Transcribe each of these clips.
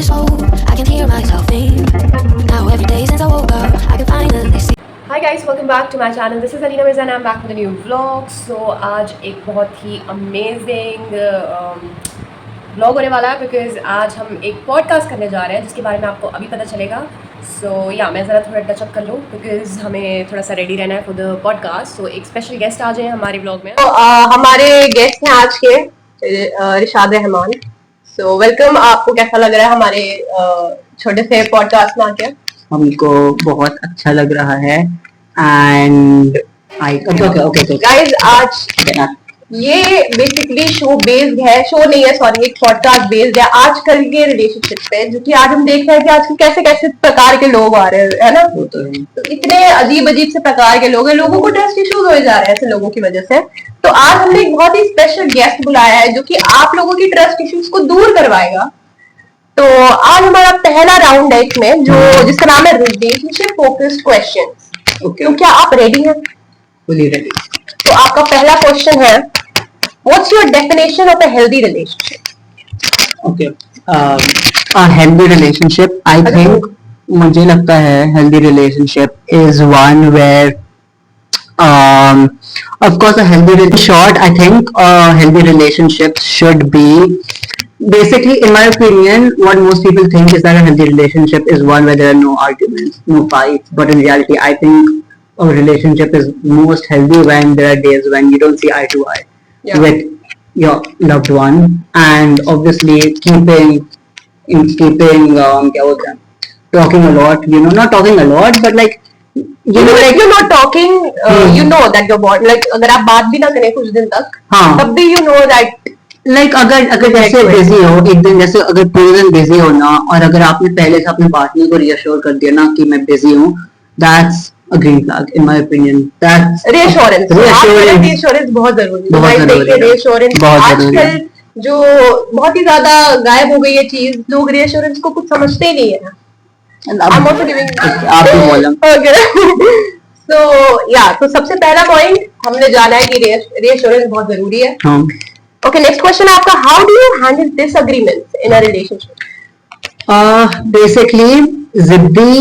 this road, I can hear myself think. Now every day since I woke up, I can finally see. Hi guys, welcome back to my channel. This is Alina Mirza and I'm back with a new vlog. So आज एक बहुत ही amazing vlog होने वाला है because आज हम एक podcast करने जा रहे हैं जिसके बारे में आपको अभी पता चलेगा. So या मैं ज़रा थोड़ा टच अप कर लूँ because हमें थोड़ा सा रेडी रहना है for the podcast. So एक स्पेशल गेस्ट आ जाए हमारे vlog में. तो हमारे गेस्ट हैं आज के रिशाद रहमान. So welcome. आपको कैसा लग रहा है हमारे छोटे से पॉडकास्ट में आके? हमको बहुत अच्छा लग रहा है एंड ओके गाइस आज ये बेसिकली शो बेस्ड है, शो नहीं है सॉरी, एक पॉडकास्ट बेस्ड है आजकल के रिलेशनशिप पे, जो कि आज हम देख रहे हैं कि आजकल कैसे कैसे प्रकार के लोग आ रहे हैं, है ना? तो इतने अजीब अजीब से प्रकार के लोग हैं, लोगों को ट्रस्ट इश्यूज हो जा रहे हैं ऐसे लोगों की वजह से. तो आज हमने एक बहुत ही स्पेशल गेस्ट बुलाया है जो कि आप लोगों की ट्रस्ट इश्यूज को दूर करवाएगा. तो आज हमारा पहला राउंड है इसमें जो जिसका नाम है रिलेशनशिप फोकस्ड क्वेश्चंस. तो क्या आप रेडी हैं? Fully ready. तो आपका पहला क्वेश्चन है, what's your definition of a healthy relationship? Okay, a healthy relationship I think, मुझे लगता है healthy relationship is one where of course a healthy short I think a healthy relationship should be basically, in my opinion, what most people think is that a healthy relationship is one where there are no arguments, no fights, but in reality I think a relationship is most healthy when there are days when you don't see eye to eye with your loved one, and obviously keeping क्या बोलते हैं, talking a lot, you know, not talking a lot but like you know, like you're not talking, you know that your body, like अगर आप बात भी ना करें कुछ दिन तक, हाँ, तब भी you know that like अगर जैसे बिजी हो एक दिन, जैसे अगर पूरे दिन बिजी हो ना, और अगर आपने पहले से अपने पार्टनर को रीअश्योर कर दिया ना कि मैं बिजी हूँ, that's a green flag in my opinion. That's reassurance बहुत जरूरी है. reassurance आजकल जो बहुत ही ज्यादा गायब हो गई है चीज, लोग reassurance को कुछ समझते ही नहीं है. I'm also giving आप भी बोलो. Okay. So yeah, तो सबसे पहला पॉइंट हमने जाना है कि reassurance बहुत जरूरी है. Okay, next question है आपका, how do you handle disagreements in a relationship? Basically जिद्दी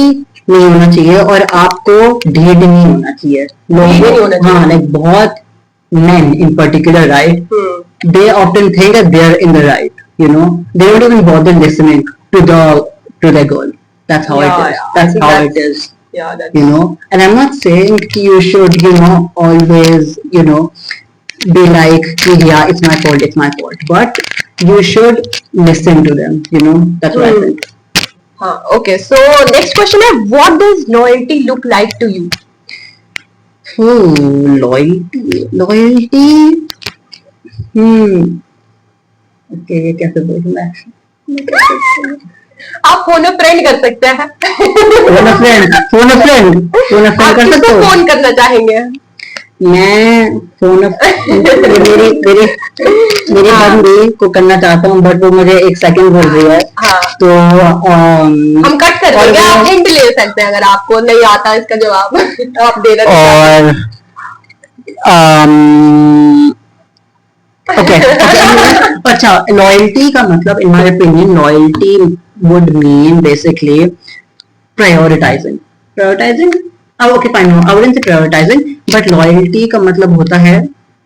नहीं होना चाहिए और आपको ढीठ नहीं होना चाहिए. लोग हाँ, like बहुत men in particular, right? They often think that they are in the right, you know, they don't even bother listening to their girl. That's how it is. That's how it is. Yeah, that's, you know, and I'm not saying you should, you know, always, you know, be like, yeah, it's my fault, but you should listen to them, you know. That's what I think. Okay, so next question is, what does loyalty look like to you? Loyalty. Okay, ये कैसे बोलूँ मैं? आप phone friend कर सकते हैं. Phone friend कर सकते हो. फोन करना चाहेंगे? मैं फोन मेरी बंदी को करना चाहता हूँ, बट वो मुझे एक सेकंड बोल रही है. तो हम कट कर देंगे. आप हिंट ले सकते हैं अगर आपको नहीं आता इसका जवाब. आप दे रहे हैं. ओके. अच्छा, लॉयल्टी का मतलब in my opinion loyalty would mean basically prioritizing. Okay fine, no, I wouldn't say prioritizing, but loyalty का मतलब होता है,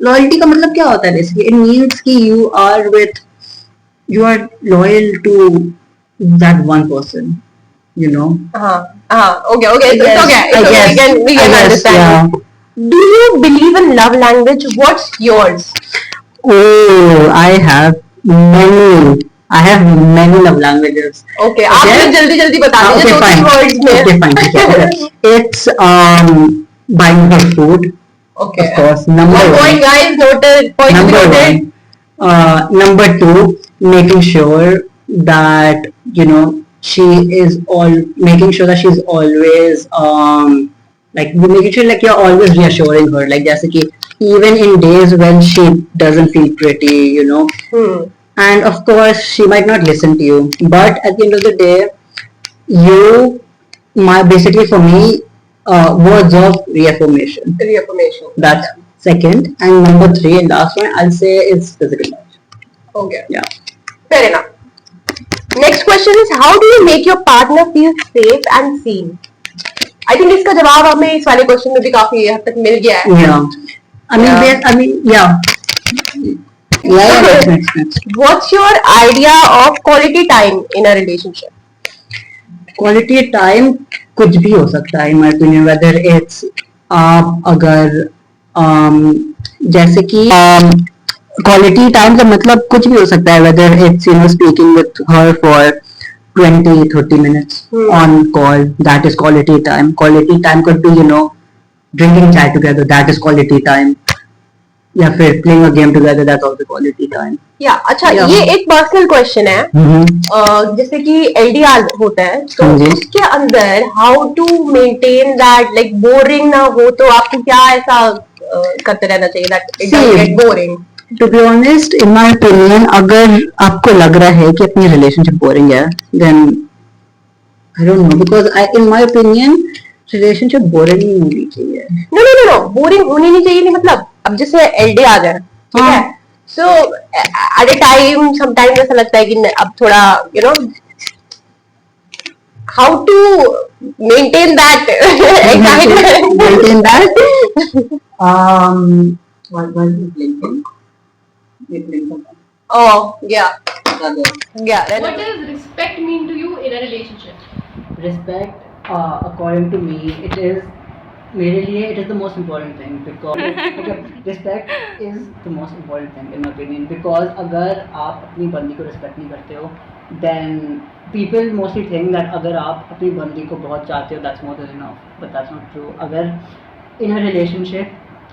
loyalty का मतलब क्या होता है basically? It means कि you are loyal to that one person, you know. Okay, it's okay. We can understand. Yeah. Do you believe in love language? What's yours? Oh, I have many love languages. Okay, आप जल्दी बता दीजिए 2-3 words में. Okay, fine. It's buying her food. Okay. Of course, number one. Point, guys, noted. Point number noted. One. Number two, making sure that you know making sure that she's always like making sure like you're always reassuring her, like जैसे कि even in days when she doesn't feel pretty, you know. And of course she might not listen to you, but at the end of the day basically for me words of reaffirmation. That's second, and number 3 and last one I'll say is physical touch. Okay, yeah, fair enough. Next question question is how do you make your partner feel safe and seen? I think इसका जवाब हमें इस वाले question में भी काफी हद तक मिल गया है. Yeah. What's your idea of quality time in a relationship? Quality time कुछ भी हो सकता है in my opinion, whether it's आप अगर जैसे कि quality time का मतलब कुछ भी हो सकता है, whether it's speaking with her for 20-30 minutes on call, that is quality time. Quality time could be drinking chai together, that is quality time. या फिर playing a game together, that's also quality time. Yeah, अच्छा ये एक personal question है. जैसे कि LDR होता है तो उसके अंदर how to maintain that, like boring ना हो, तो आपको क्या ऐसा करते रहना चाहिए that it doesn't get boring? To be honest, in my opinion, अगर आपको लग रहा है कि अपनी relationship boring है, then I don't know, because in my opinion relationship boring नहीं होनी चाहिए. No, boring होनी नहीं चाहिए. नहीं मतलब अब जैसे LD आ जाए, ठीक है, so at a time sometimes ऐसा लगता है कि अब थोड़ा how to maintain that excitement. Maintain that. What was blinking? Oh yeah. What does respect mean to you in a relationship? Respect, according to me, it is मेरे लिए it is the most important thing, because respect is the most important thing in my opinion, because अगर आप अपनी बंदी को respect नहीं करते हो, then people mostly think that अगर आप अपनी बंदी को बहुत चाहते हो that's more than enough, but that's not true. अगर in a relationship,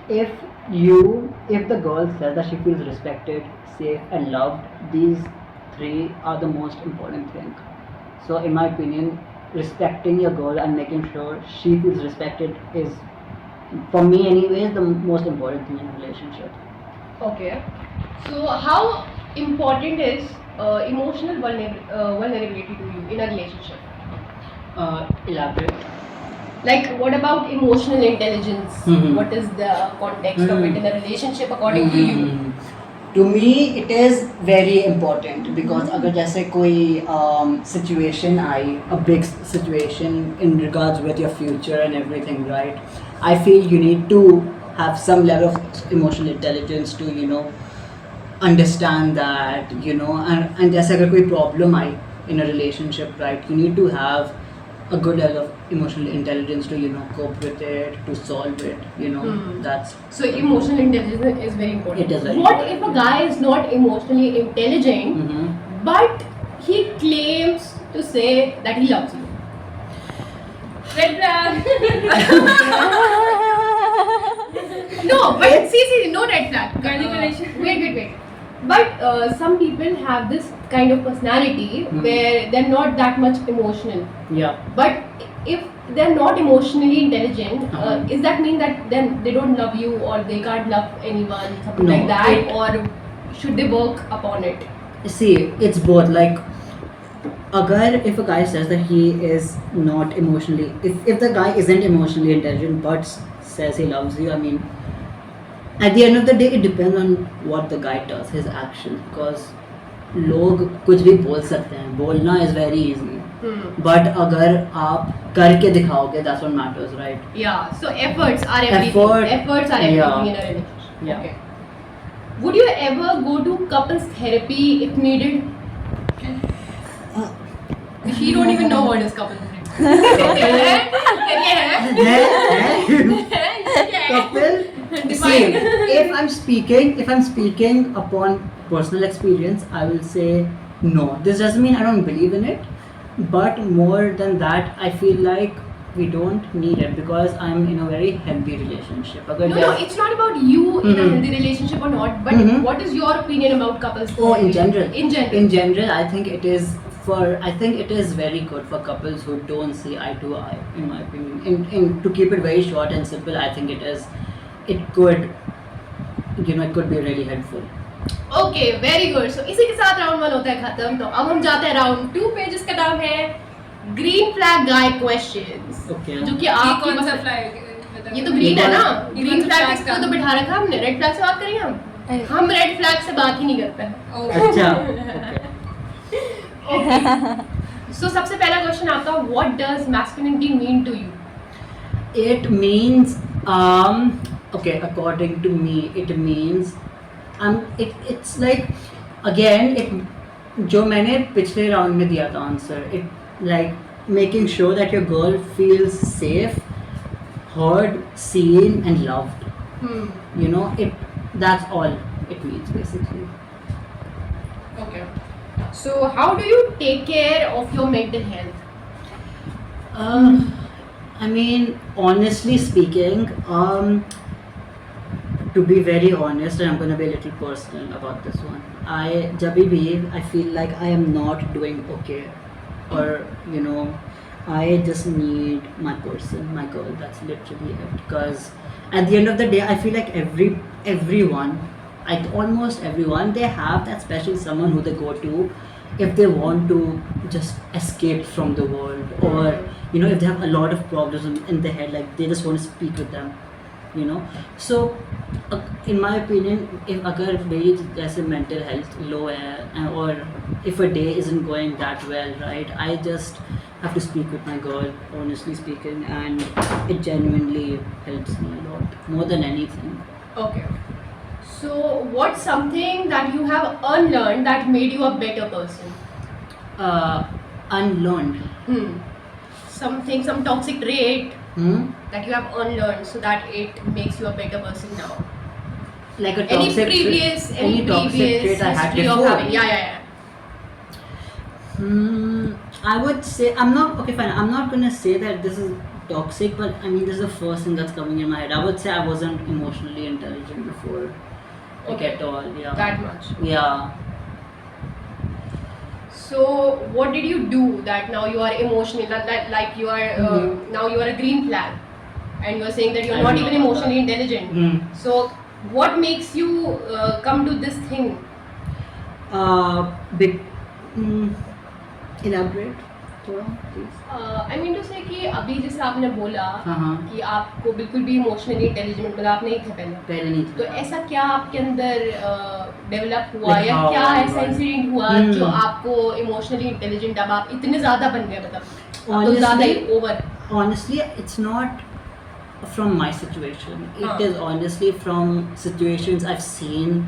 if the girl says that she feels respected, safe and loved, these three are the most important thing. So in my opinion, respecting your girl and making sure she feels respected is, for me anyways, the most important thing in a relationship. Okay. So how important is emotional vulnerability to you in a relationship? Elaborate. Like, what about emotional intelligence? What is the context of it in a relationship according to you? To me it is very important, because अगर जैसे कोई situation I, a big situation in regards with your future and everything, right? I feel you need to have some level of emotional intelligence to understand that, and जैसे अगर कोई problem I in a relationship, right? You need to have a good level of emotional intelligence to cope with it, to solve it. That's so emotional intelligence is very important. It is very what important. if a guy is not emotionally intelligent, but he claims to say that he loves you? Red flag. No, but see, no red flag. Wait. But some people have this kind of personality where they're not that much emotional. Yeah. But if they're not emotionally intelligent, is that mean that then they don't love you, or they can't love anyone, something No, like that, or should they work upon it? See, it's both. Like, if a guy says that he is not emotionally, if the guy isn't emotionally intelligent but says he loves you, I mean, at the end of the day, it depends on what the guy does, his action, because लोग कुछ भी बोल सकते हैं, बोलना is very easy, but अगर आप करके दिखाओगे, that's what matters, right? Yeah, so efforts are everything. Efforts are everything Yeah. in a relationship. Yeah. Okay. Would you ever go to couples therapy if needed? She don't even know what is couples therapy. Couple. See, if I'm speaking upon personal experience, I will say no. This doesn't mean I don't believe in it, but more than that, I feel like we don't need it, because I'm in a very healthy relationship. No, it's not about you in a healthy relationship or not, but what is your opinion about couples therapy? Oh, in general. In general, I think it is very good for couples who don't see eye to eye, in my opinion. To keep it very short and simple, I think it could be really helpful. Okay, very good. So इसी के साथ round 1 होता है खत्म. तो अब हम जाते हैं राउंड 2 पे, जिसका नाम है ग्रीन फ्लैग गाय क्वेश्चंस. Okay. जो कि आप कौन सा फ्लैग? ये तो ग्रीन है ना. ये ग्रीन तो फ्लैग flag को तो बिठा रखा हमने. रेड फ्लैग से बात करेंगे हम. हम रेड फ्लैग से बात ही नहीं करते हैं. अच्छा. Okay. So सबसे पहला क्वेश्चन आपका, what does masculinity mean to you? It means, okay, according to me, it means, it's like, again, जो मैंने पिछले राउंड में दिया था answer, it like making sure that your girl feels safe, heard, seen and loved. You know, that's all it means basically. Okay. So how do you take care of your mental health? I mean, honestly speaking, to be very honest, and I'm going to be a little personal about this one, I feel like I am not doing okay, or you know, I just need my person, my girl. That's literally it. Because at the end of the day, I feel like everyone, almost everyone, they have that special someone who they go to if they want to just escape from the world, or you know, if they have a lot of problems in their head, like they just want to speak with them, you know. So in my opinion, if अगर मेरी जैसे mental health low है, or if a day isn't going that well, right, I just have to speak with my girl, honestly speaking, and it genuinely helps me a lot, more than anything. Okay. So what's something that you have unlearned that made you a better person? Unlearned. Something, some toxic trait Hmm? that you have unlearned so that it makes you a better person now. Like a Any toxic previous trait I had history of before. having? Yeah. I would say, I'm not, okay fine, I'm not gonna say that this is toxic, but I mean, this is the first thing that's coming in my head. I would say I wasn't emotionally intelligent before, like Okay. at all. Yeah. That much. Yeah. So what did you do that now you are emotional, that like you are now you are a green flag, and you are saying that you are I not don't even know about emotionally intelligent. So what makes you come to this thing? Big. Elaborate, थोड़ा, please. I mean to say कि अभी जैसे आपने बोला हाँ. कि आपको बिल्कुल भी इमोशनली इंटेलिजेंट मतलब आप नहीं थे पहले, पहले नहीं था. तो ऐसा क्या आपके अंदर डेवलप हुआ, Like या how क्या I ऐसा was. इंसिडेंट हुआ जो आपको इमोशनली इंटेलिजेंट, अब आप इतने ज्यादा बन गए, मतलब अब तो ज्यादा ही over? Honestly, it's not from my situation. It is honestly from situations I've seen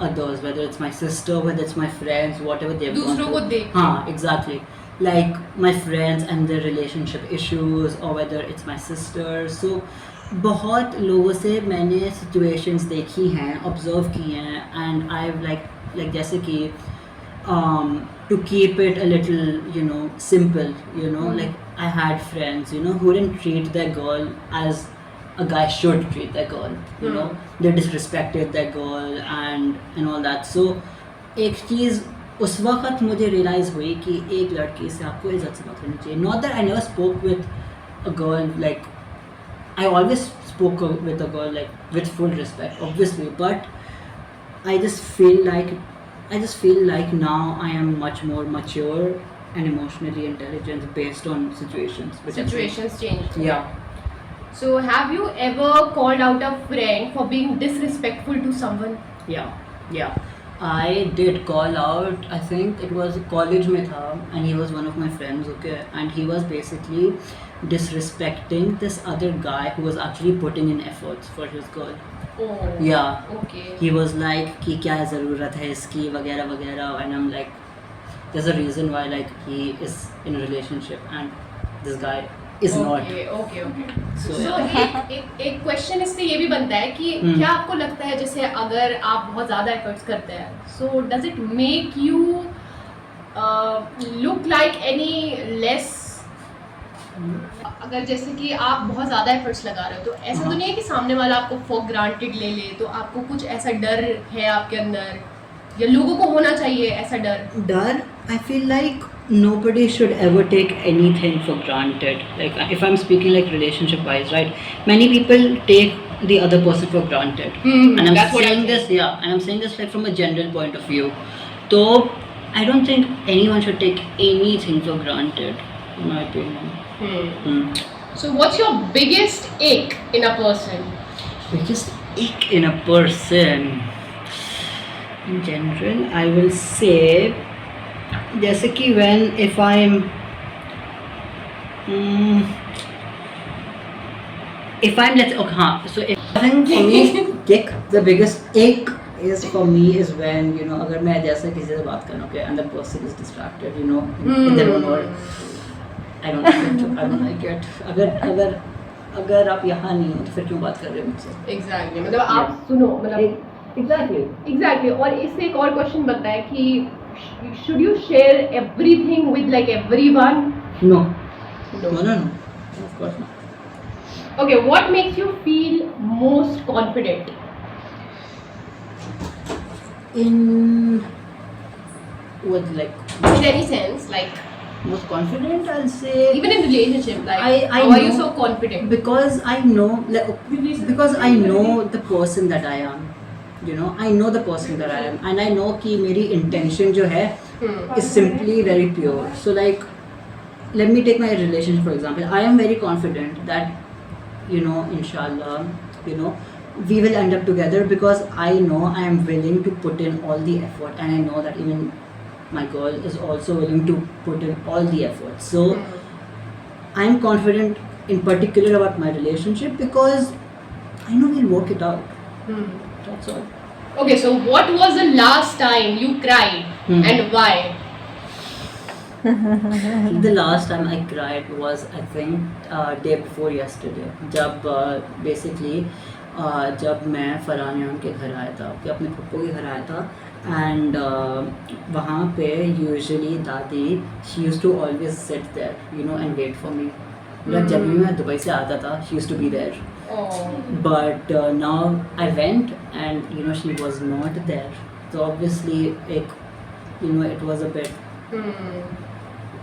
others, whether it's my sister, whether it's my friends, whatever they've gone दूसरों को through. देख हाँ, exactly. Like my friends and their relationship issues, or whether it's my sister. So बहुत लोगों से मैंने situations देखी हैं, observe की हैं, and I've like जैसे कि to keep it a little, you know, simple, you know, like I had friends, you know, who didn't treat their girl as a guy should treat their girl, you know, they disrespected their girl and all that. So एक चीज़ उस वक्त मुझे realise हुई कि एक लड़की से आपको इज्जत से बात करनी चाहिए. Not that I never spoke with a girl, like I always spoke with a girl like with full respect, obviously, but I just feel like now I am much more mature and emotionally intelligent based on situations. which I've seen. situations change. Yeah. So have you ever called out a friend for being disrespectful to someone? Yeah. I did call out, I think it was college में था, and he was one of my friends, okay, and he was basically disrespecting this other guy who was actually putting in efforts for his girl. Oh. Yeah. Okay. He was like कि क्या ज़रूरत है इसकी वगैरह वगैरह, and I'm like, there's a reason why like he is in a relationship and this guy is not. Okay. So, So एक question इससे ये भी बनता है कि क्या आपको लगता है जैसे अगर आप बहुत ज़्यादा एफर्ट्स करते हैं, so does it make you look like any less? अगर जैसे कि आप बहुत ज़्यादा एफर्ट्स लगा रहे हो, तो ऐसा तो नहीं है कि सामने वाला आपको फॉर ग्रांटेड ले ले, तो आपको कुछ ऐसा डर है आपके अंदर, या लोगों को होना चाहिए ऐसा डर? I feel like nobody should ever take anything for granted. Like if I'm speaking like relationship wise, right? Many people take the other person for granted. And I'm that's what I'm saying this, and I'm saying this like from a general point of view. So I don't think anyone should take anything for granted, in my opinion. So what's your biggest ache in a person? Biggest ache in a person, in general, I will say जैसे कि when if I'm if I'm let's okay हाँ so if I think for me kick the biggest ache is for me is when you know अगर मैं जैसे किसी से बात कर रहा हूँ okay and the person is distracted you know in their own world I don't like it I don't like it अगर आप यहाँ नहीं हो तो फिर क्यों बात कर रहे हो मुझसे एग्जैक्टली मतलब आप सुनो मतलब एग्जैक्टली और इससे एक और क्वेश्चन बनता है कि should you share everything with like everyone? no No. no of course not Okay, what makes you feel most confident? in with like In any sense, like most confident I'll say even in relationship, like I how are you know- so confident? because I know like, because I know the person that I am you know I know the person that I am and I know कि मेरी intention जो है is simply very pure so like let me take my relationship for example I am very confident that you know inshallah you know we will end up together because I know I am willing to put in all the effort and I know that even my girl is also willing to put in all the effort so I am confident in particular about my relationship because I know we'll work it out that's all Okay, so what was the last time you cried and why? The last time I cried was I think day before yesterday जब basically जब मैं फरहान के घर आया था कि अपने पप्पू के घर आया था and वहाँ पे usually दादी she used to always sit there you know and wait for me मतलब जब भी मैं दुबई से आता था she used to be there Oh. but now I went and you know she was not there so obviously like you know it was a bit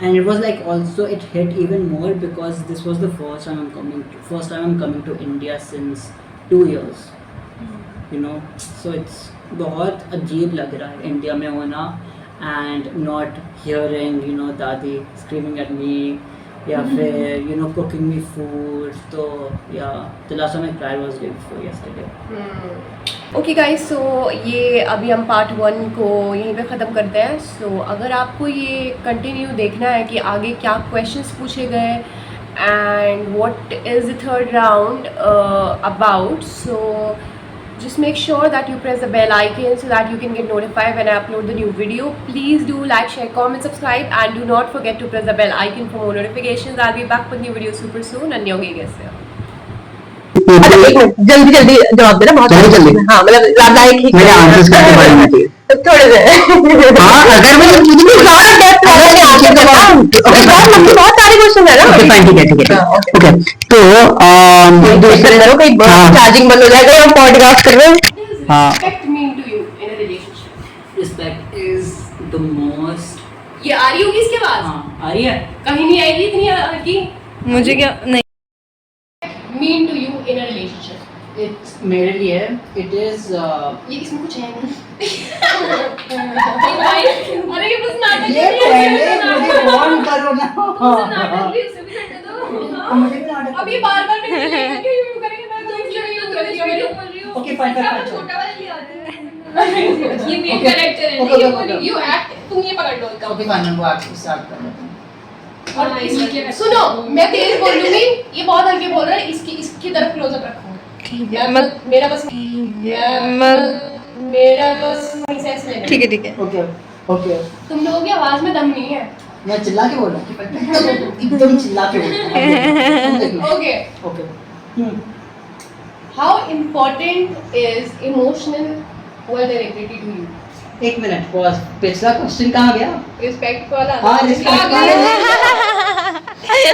and it was like also it hit even more because this was the first time I'm coming to India since 2 years you know so it's बहुत अजीब लग रहा है India में होना and not hearing you know दादी screaming at me या फिर you know cooking me food तो yeah the last time I cried was day before yesterday okay guys so ये अभी हम पार्ट 1 को यहीं पे ख़त्म करते हैं सो अगर आपको ये कंटिन्यू देखना है कि आगे क्या क्वेश्चंस पूछे गए and what is the third round about so just make sure that you press the bell icon so that you can get notified when I upload the new video. Please do like, share, comment, subscribe and do not forget to press the bell icon for more notifications. I'll be back with new videos super soon and yogi guys अच्छा एक minute जल्दी जल्दी जवाब देना बहुत जल्दी। हाँ मतलब ज्यादा एक मेरे answers का तो बढ़ना चाहिए। थोड़े से हाँ अगर मैं ज्यादा डेप्थ वाले आंसर देना बहुत लंबी बहुत सारे क्वेश्चन है ना okay fine ठीक है हाँ, okay तो दूसरे करो कहीं चार्जिंग बंद हो जाएगा हम पॉडकास्ट कर रहे हैं हाँ respect mean to you in a relationship? respect is the most ये आ रही होगी इसके बाद हाँ आ रही है कहीं नहीं आएगी इतनी की मुझे क्या नहीं mean to you in a relationship? it's मेरे लिए it is ये इसमें कुछ है नहीं अरे ये बस नाटक ये पहले मुझे warn करो ना नाटक भी उसे भी करने दो मुझे भी नाटक अब ये बार-बार नहीं करेंगे यूं करेंगे ना तो इसलिए यूं कर रही है बोल रही हूं Okay, fine. छोटा वाला ले आते हैं ये मेन कैरेक्टर है Okay, ये okay, बोली okay. यू एक्ट तुम ये पकड़ लो इसका Okay, fine, वो आप start कर लेते हैं और इसलिए सुनो मैं तेज बोलूंगी ये बहुत हल्के बोल रहा है इसकी तरफ क्लोज अप रखो ठीक मैं है मैं मेरा बस मेरा बस सेंस लेना ठीक है Okay, okay. तुम लोगों की आवाज में दम नहीं है मैं चिल्ला के बोल रहा हूँ एकदम चिल्ला के बोल रहा हूँ okay Okay. How important is emotional vulnerability to you? एक मिनट पॉज पिछला क्वेश्चन कहाँ गया रिस्पेक्ट वाला हाँ respect वाला।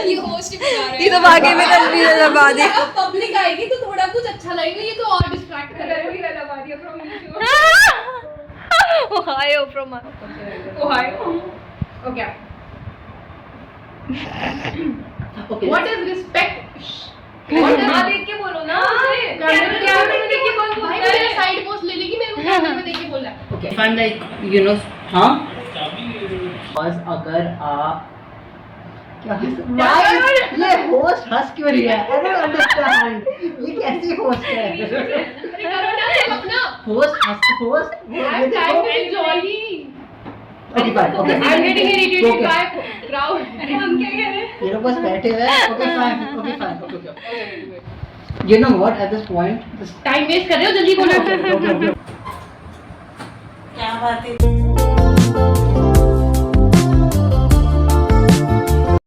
ये होस्ट ही बता रहे ये तो बाकी में कंफ्यूजन लगा दी अब पब्लिक आएगी तो थोड़ा कुछ अच्छा लगेगा ये तो और डिस्ट्रैक्ट कर रहा है लगा दिया from Ohio from Ohio okay Okay. What is respect what is देख के बोलो ना कैमरा में देख के बोल भाई मेरा साइड पोस्ट ले लेगी मेरे को कैमरे में देख के बोलना है Okay. Fun like you know हाँ बस अगर आप ये होस्ट हंस क्यों रही है I don't understand ये कैसी होस्ट है अरे करो ना तुम अपना host have time to jolly Okay, fine. Okay. I'm getting irritated Okay. by crowd. हम क्या कह रहे हैं? ये लोग बस बैठे हुए हैं. Okay, fine. Okay, fine. Okay. You know what? At this point, this time waste कर रहे हो, जल्दी बोलो. okay. क्या बात है